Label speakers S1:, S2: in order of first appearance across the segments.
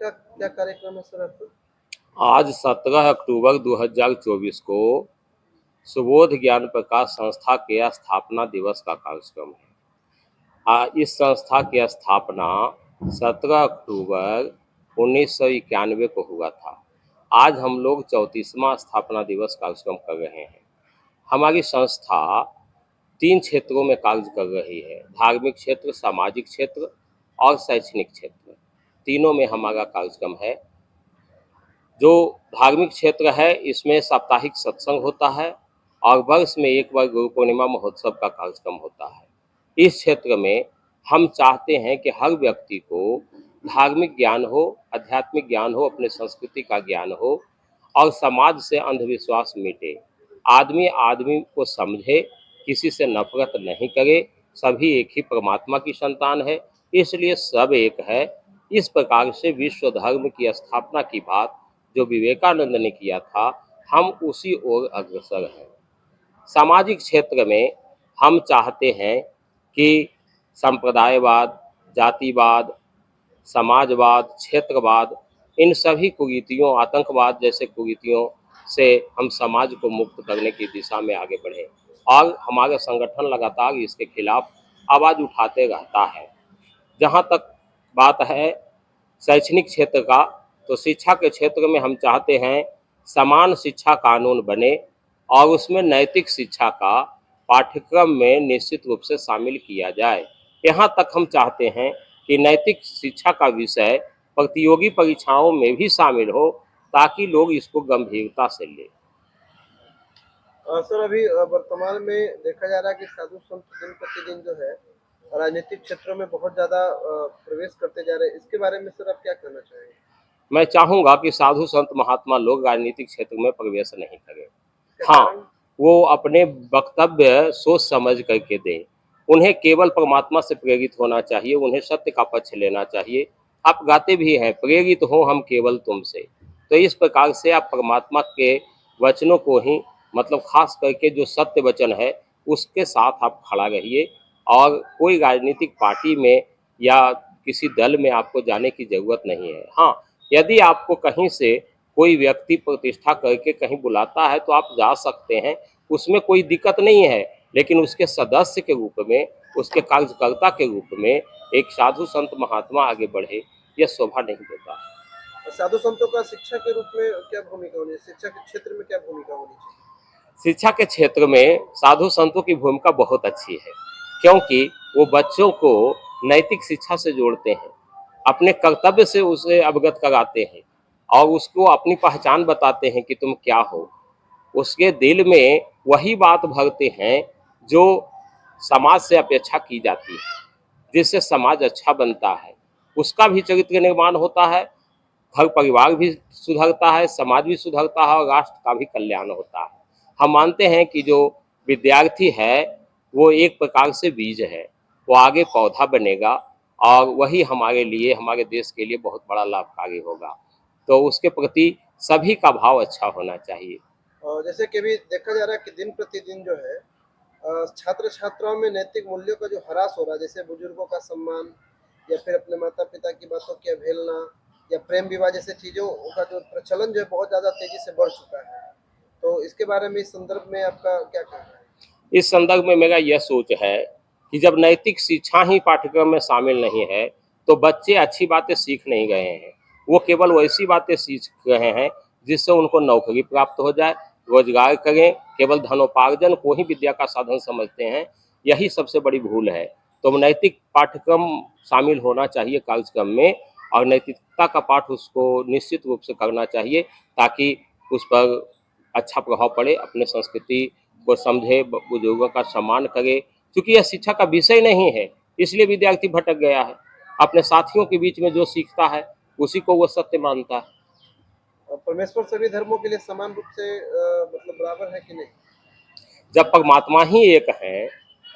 S1: का क्या कार्यक्रम है सर आपका?
S2: आज 17 अक्टूबर 2024 को सुबोध ज्ञान प्रकाश संस्था के स्थापना दिवस का कार्यक्रम है। इस संस्था की स्थापना 17 अक्टूबर 1991 को हुआ था। आज हम लोग 34वां स्थापना दिवस कार्यक्रम कर रहे हैं। हमारी संस्था 3 क्षेत्रों में कार्य कर रही है: धार्मिक क्षेत्र, सामाजिक क्षेत्र और शैक्षणिक क्षेत्र। तीनों में हमारा कार्यक्रम है। जो धार्मिक क्षेत्र है, इसमें साप्ताहिक सत्संग होता है और वर्ष में एक बार गुरु पूर्णिमा महोत्सव का कार्यक्रम होता है। इस क्षेत्र में हम चाहते हैं कि हर व्यक्ति को धार्मिक ज्ञान हो, आध्यात्मिक ज्ञान हो, अपने संस्कृति का ज्ञान हो और समाज से अंधविश्वास मिटे। आदमी आदमी को समझे, किसी से नफरत नहीं करे। सभी एक ही परमात्मा की संतान है, इसलिए सब एक है। इस प्रकार से विश्व धर्म की स्थापना की बात जो विवेकानंद ने किया था, हम उसी ओर अग्रसर हैं। सामाजिक क्षेत्र में हम चाहते हैं कि संप्रदायवाद, जातिवाद, समाजवाद, क्षेत्रवाद, इन सभी कुरीतियों, आतंकवाद जैसे कुरीतियों से हम समाज को मुक्त करने की दिशा में आगे बढ़े और हमारा संगठन लगातार इसके खिलाफ आवाज़ उठाते रहता है। जहाँ तक बात है शैक्षणिक क्षेत्र का, तो शिक्षा के क्षेत्र में हम चाहते हैं समान शिक्षा कानून बने और उसमें नैतिक शिक्षा का पाठ्यक्रम में निश्चित रूप से शामिल किया जाए। यहाँ तक हम चाहते हैं कि नैतिक शिक्षा का विषय प्रतियोगी परीक्षाओं में भी शामिल हो, ताकि लोग इसको गंभीरता से लें।
S1: सर अभी वर्तमान में देखा जा रहा है कि साधु संत दिन प्रतिदिन जो है राजनीतिक क्षेत्रों में बहुत ज़्यादा प्रवेश करते जा रहे हैं। इसके बारे में सर आप क्या कहना चाहेंगे?
S2: मैं चाहूँगा कि साधु संत महात्मा लोग राजनीतिक क्षेत्र में प्रवेश नहीं करें।
S1: क्या
S2: हाँ,
S1: कारण?
S2: वो अपने वक्तव्य सोच समझ करके दें। उन्हें केवल परमात्मा से प्रेरित होना चाहिए, उन्हें सत्य का पक्ष लेना चाहिए। आप गाते भी हैं, प्रेरित हो हम केवल तुमसे। तो इस प्रकार से आप परमात्मा के वचनों को ही, मतलब खास करके जो सत्य वचन है, उसके साथ आप खड़ा रहिए और कोई राजनीतिक पार्टी में या किसी दल में आपको जाने की ज़रूरत नहीं है। हाँ, यदि आपको कहीं से कोई व्यक्ति प्रतिष्ठा करके कहीं बुलाता है तो आप जा सकते हैं, उसमें कोई दिक्कत नहीं है। लेकिन उसके सदस्य के रूप में, उसके कार्यकर्ता के रूप में एक साधु संत महात्मा आगे बढ़े, यह शोभा नहीं देता।
S1: साधु संतों का शिक्षा के रूप में क्या भूमिका होनी चाहिए? शिक्षा के क्षेत्र में क्या भूमिका होनी चाहिए?
S2: शिक्षा के क्षेत्र में साधु संतों की भूमिका बहुत अच्छी है, क्योंकि वो बच्चों को नैतिक शिक्षा से जोड़ते हैं, अपने कर्तव्य से उसे अवगत कराते हैं और उसको अपनी पहचान बताते हैं कि तुम क्या हो। उसके दिल में वही बात भरते हैं जो समाज से अपेक्षा की जाती है, जिससे समाज अच्छा बनता है, उसका भी चरित्र निर्माण होता है, घर परिवार भी सुधरता है, समाज भी सुधरता है और राष्ट्र का भी कल्याण होता है। हम मानते हैं कि जो विद्यार्थी है वो एक प्रकार से बीज है, वो आगे पौधा बनेगा और वही हमारे लिए, हमारे देश के लिए बहुत बड़ा लाभकारी होगा। तो उसके प्रति सभी का भाव अच्छा होना चाहिए।
S1: और जैसे कि अभी देखा जा रहा है कि दिन प्रतिदिन जो है छात्र छात्राओं में नैतिक मूल्यों का जो ह्रास हो रहा है, जैसे बुजुर्गों का सम्मान या फिर अपने माता पिता की बातों की अवहेलना या प्रेम विवाह जैसे चीज़ों का जो प्रचलन जो है बहुत ज़्यादा तेजी से बढ़ चुका है। तो इसके बारे में इस संदर्भ में आपका क्या कहना है?
S2: इस संदर्भ में मेरा यह सोच है कि जब नैतिक शिक्षा ही पाठ्यक्रम में शामिल नहीं है तो बच्चे अच्छी बातें सीख नहीं रहे हैं। वो केवल वैसी बातें सीख रहे हैं जिससे उनको नौकरी प्राप्त हो जाए, रोजगार करें, केवल धनोपार्जन को ही विद्या का साधन समझते हैं। यही सबसे बड़ी भूल है। तो नैतिक पाठ्यक्रम शामिल होना चाहिए कार्यक्रम में और नैतिकता का पाठ उसको निश्चित रूप से करना चाहिए, ताकि उस पर अच्छा प्रभाव पड़े, अपने संस्कृति को समझे, बुजुर्गों का सम्मान करे। क्योंकि यह शिक्षा का विषय नहीं है, इसलिए विद्यार्थी भटक गया है। अपने साथियों के बीच में जो सीखता है उसी को वो सत्य मानता है।
S1: और परमेश्वर सभी धर्मों के लिए समान रूप से मतलब बराबर है कि नहीं?
S2: जब परमात्मा ही एक है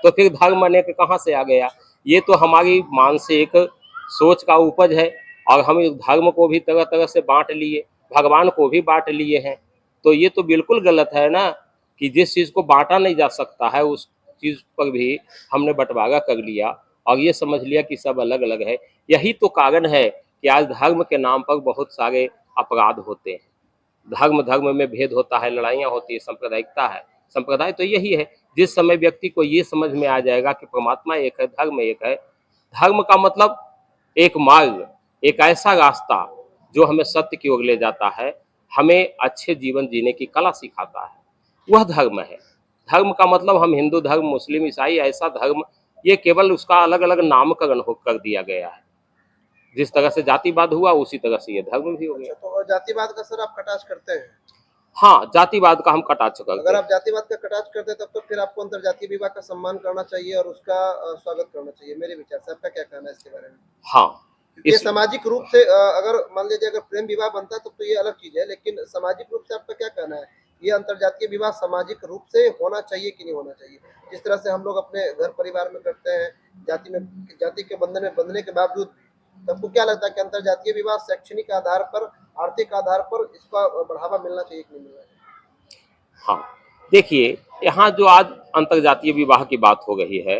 S2: तो फिर धर्म अनेक कहाँ से आ गया? ये तो हमारी मानसिक सोच का उपज है और हम इस धर्म को भी तरह तरह से बांट लिए, भगवान को भी बांट लिए हैं। तो ये तो बिल्कुल गलत है ना, कि जिस चीज़ को बांटा नहीं जा सकता है उस चीज़ पर भी हमने बंटवारा कर लिया और ये समझ लिया कि सब अलग अलग है। यही तो कारण है कि आज धर्म के नाम पर बहुत सारे अपराध होते हैं। धर्म धर्म में भेद होता है, लड़ाइयाँ होती है, सांप्रदायिकता है। संप्रदाय तो यही है, जिस समय व्यक्ति को ये समझ में आ जाएगा कि परमात्मा एक है, धर्म एक है, धर्म का मतलब एक मार्ग, एक ऐसा रास्ता जो हमें सत्य की ओर ले जाता है, हमें अच्छे जीवन जीने की कला सिखाता है, वह धर्म है। धर्म का मतलब हम हिंदू धर्म, मुस्लिम, ईसाई, ऐसा धर्म, ये केवल उसका अलग अलग नामकरण हो कर दिया गया है। जिस तरह से जातिवाद हुआ उसी तरह से ये धर्म भी हो
S1: अच्छा,
S2: गया।
S1: तो जातिवाद का सर आप कटाक्ष करते हैं?
S2: हाँ, जातिवाद का हम कटाक्ष करते
S1: अगर
S2: हैं।
S1: आप जातिवाद का कटाक्ष करते हैं तब तो फिर आपको अंतर्जातीय विवाह का सम्मान करना चाहिए और उसका स्वागत करना चाहिए, मेरे विचार से। आपका क्या कहना है इसके बारे में?
S2: हाँ,
S1: क्योंकि ये
S2: इस
S1: सामाजिक रूप से अगर मान लीजिए अगर प्रेम विवाह बनता है तब तो ये अलग चीज है, लेकिन सामाजिक रूप से आपका क्या कहना है? ये अंतर्जातीय विवाह सामाजिक रूप से होना चाहिए कि नहीं होना चाहिए? जिस तरह से हम लोग अपने घर परिवार में करते हैं, जाति के बंधन में बंधने के बावजूद भी, तो आपको क्या लगता है कि अंतर्जातीय विवाह शैक्षणिक आधार पर, आर्थिक आधार पर इसका बढ़ावा मिलना चाहिए कि नहीं मिलना चाहिए?
S2: हाँ, देखिए, यहाँ जो आज अंतर्जातीय विवाह की बात हो रही है,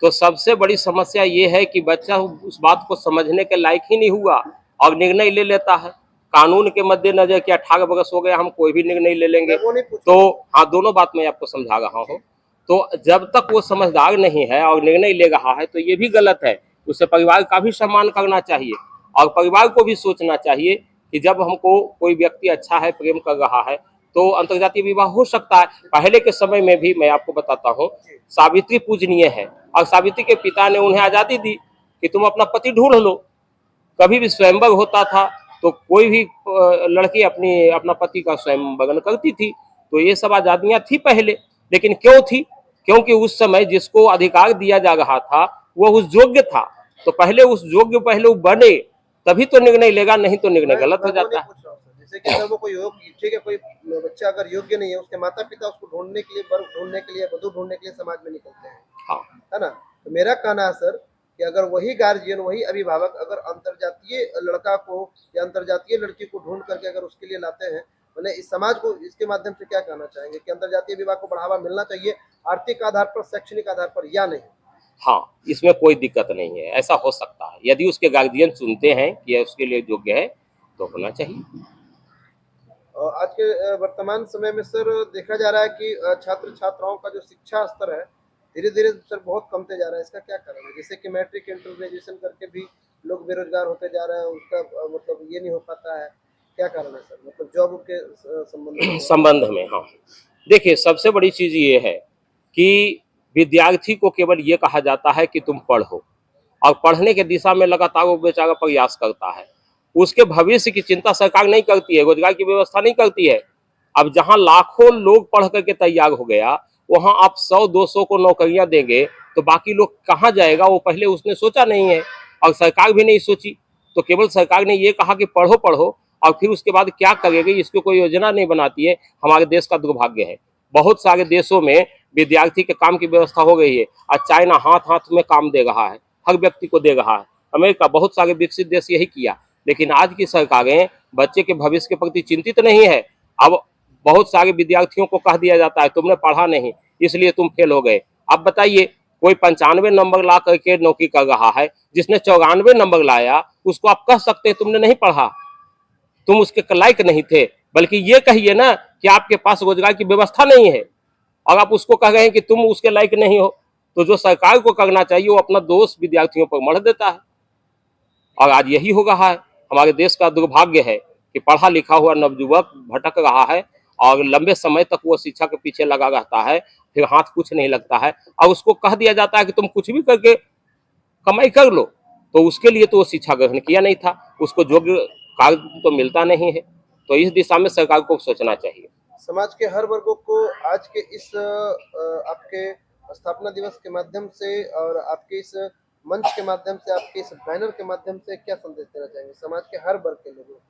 S2: तो सबसे बड़ी समस्या ये है कि बच्चा उस बात को समझने के लायक ही नहीं हुआ और निर्णय ले लेता है। कानून के मद्देनजर कि 18 वर्ष हो गया, हम कोई भी निर्णय ले
S1: मैं
S2: लेंगे।
S1: वो नहीं पूछ
S2: तो
S1: रहा हूँ।
S2: हाँ, दोनों बात मैं आपको समझा रहा हूँ। तो जब तक वो समझदार नहीं है और निर्णय ले रहा है तो ये भी गलत है। उसे परिवार का भी सम्मान करना चाहिए और परिवार को भी सोचना चाहिए कि जब हमको कोई व्यक्ति अच्छा है, प्रेम कर रहा है, तो अंतर्जातीय विवाह हो सकता है। पहले के समय में भी मैं आपको बताता हूँ, सावित्री पूजनीय है और सावित्री के पिता ने उन्हें आज़ादी दी कि तुम अपना पति ढूंढ लो। कभी भी स्वयंवर होता था तो कोई भी लड़की अपना पति का स्वयंवर करती थी। तो ये सब आज़ादियाँ थी पहले, लेकिन क्यों थी? क्योंकि उस समय जिसको अधिकार दिया जा रहा था वो उस योग्य था। तो पहले उस योग्य पहले वो बने, तभी तो निर्णय लेगा, नहीं तो निर्णय गलत
S1: मैं
S2: हो
S1: वो नहीं
S2: जाता है।
S1: पूछ रहा हूँ सर। जैसे कि अगर वो कोई योग्य, ठीक है, कोई बच्चा अगर योग्य नहीं है, उसके माता पिता उसको ढूंढने के लिए, वर ढूंढने के लिए, वधु ढूंढने के लिए समाज में निकलते हैं,
S2: हाँ,
S1: है ना? तो मेरा कहना है सर कि अगर वही गार्जियन, वही अभिभावक अगर अंतर्जातीय लड़का को या अंतर्जातीय लड़की को ढूंढ करके अगर उसके लिए लाते हैं, मैंने इस समाज को इसके माध्यम से क्या कहना चाहेंगे कि अंतर्जातीय विवाह को बढ़ावा मिलना चाहिए आर्थिक आधार पर, शैक्षणिक आधार पर, या नहीं?
S2: हाँ, इसमें कोई दिक्कत नहीं है, ऐसा हो सकता है। यदि उसके गार्जियन चुनते हैं कि यह उसके लिए योग्य है तो होना चाहिए।
S1: और आज के वर्तमान समय में सर देखा जा रहा है कि छात्र छात्राओं का जो शिक्षा स्तर है धीरे धीरे सर बहुत कमते जा रहा है। इसका क्या कारण है? जैसे कि मैट्रिक, इंटर, ग्रेजुएशन करके भी लोग बेरोजगार होते जा रहे हैं, उसका मतलब ये नहीं हो पाता है। क्या कारण है सर, मतलब जॉब के संबंध में थोड़ा सा
S2: संबंध में, हाँ, देखिए, सबसे बड़ी चीज ये है कि विद्यार्थी को केवल ये कहा जाता है कि तुम पढ़ो और पढ़ने के दिशा में लगातार वो बेचारा प्रयास करता है। उसके भविष्य की चिंता सरकार नहीं करती है, रोजगार की व्यवस्था नहीं करती है। अब जहां लाखों लोग पढ़ करके तैयार हो गया, वहां आप 100-200 को नौकरियां देंगे तो बाकी लोग कहाँ जाएगा, वो पहले उसने सोचा नहीं है और सरकार भी नहीं सोची। तो केवल सरकार ने ये कहा कि पढ़ो पढ़ो और फिर उसके बाद क्या करेगी इसकी कोई योजना नहीं बनाती है। हमारे देश का दुर्भाग्य है, बहुत सारे देशों में विद्यार्थी के काम की व्यवस्था हो गई है और चाइना हाथ हाथ में काम दे रहा है, हर व्यक्ति को दे रहा है। अमेरिका, बहुत सारे विकसित देश यही किया। लेकिन आज की सरकारें बच्चे के भविष्य के प्रति चिंतित नहीं है। अब बहुत सारे विद्यार्थियों को कह दिया जाता है तुमने पढ़ा नहीं इसलिए तुम फेल हो गए। अब बताइए, कोई 95 नंबर ला करके नौकरी कर रहा है, जिसने 94 नंबर लाया उसको आप कह सकते हैं तुमने नहीं पढ़ा, तुम उसके लायक नहीं थे। बल्कि ये कहिए ना कि आपके पास रोजगार की व्यवस्था नहीं है और आप उसको कह रहे हैं कि तुम उसके लायक नहीं हो। तो जो सरकार को करना चाहिए वो अपना दोष विद्यार्थियों पर मढ़ देता है और आज यही हो रहा है। हमारे देश का दुर्भाग्य है कि पढ़ा लिखा हुआ नवयुवक भटक रहा है और लंबे समय तक वो शिक्षा के पीछे लगा रहता है, फिर हाथ कुछ नहीं लगता है और उसको कह दिया जाता है कि तुम कुछ भी करके कमाई कर लो। तो उसके लिए तो वो शिक्षा ग्रहण किया नहीं था, उसको योग्य कार्य तो मिलता नहीं है। तो इस दिशा में सरकार को सोचना चाहिए।
S1: समाज के हर वर्गों को आज के इस आपके स्थापना दिवस के माध्यम से और आपके इस मंच के माध्यम से, आपके इस बैनर के माध्यम से क्या संदेश देना चाहेंगे समाज के हर वर्ग के लोगों को?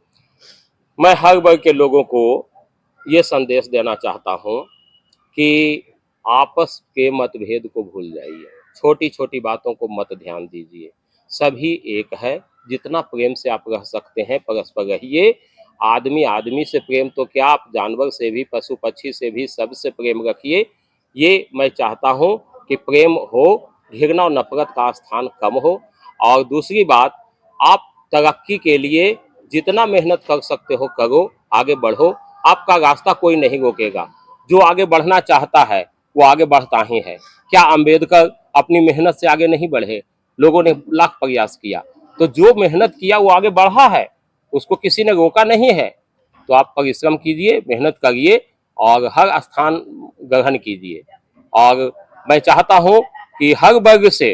S2: मैं हर वर्ग के लोगों को ये संदेश देना चाहता हूँ कि आपस के मतभेद को भूल जाइए, छोटी छोटी बातों को मत ध्यान दीजिए। सभी एक है, जितना प्रेम से आप रह सकते हैं परस्पर रहिए। आदमी आदमी से प्रेम तो क्या, आप जानवर से भी, पशु पक्षी से भी, सबसे प्रेम रखिए। ये मैं चाहता हूँ कि प्रेम हो, घृणा और नफरत का स्थान कम हो। और दूसरी बात, आप तरक्की के लिए जितना मेहनत कर सकते हो करो, आगे बढ़ो, आपका रास्ता कोई नहीं रोकेगा। जो आगे बढ़ना चाहता है वो आगे बढ़ता ही है। क्या अंबेडकर अपनी मेहनत से आगे नहीं बढ़े? लोगों ने लाख प्रयास किया, तो जो मेहनत किया वो आगे बढ़ा है, उसको किसी ने रोका नहीं है। तो आप परिश्रम कीजिए, मेहनत करिए और हर स्थान ग्रहण कीजिए। और मैं चाहता हूँ कि हर वर्ग से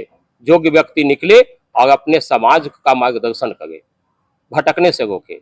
S2: योग्य व्यक्ति निकले और अपने समाज का मार्गदर्शन करे, भटकने से रोके।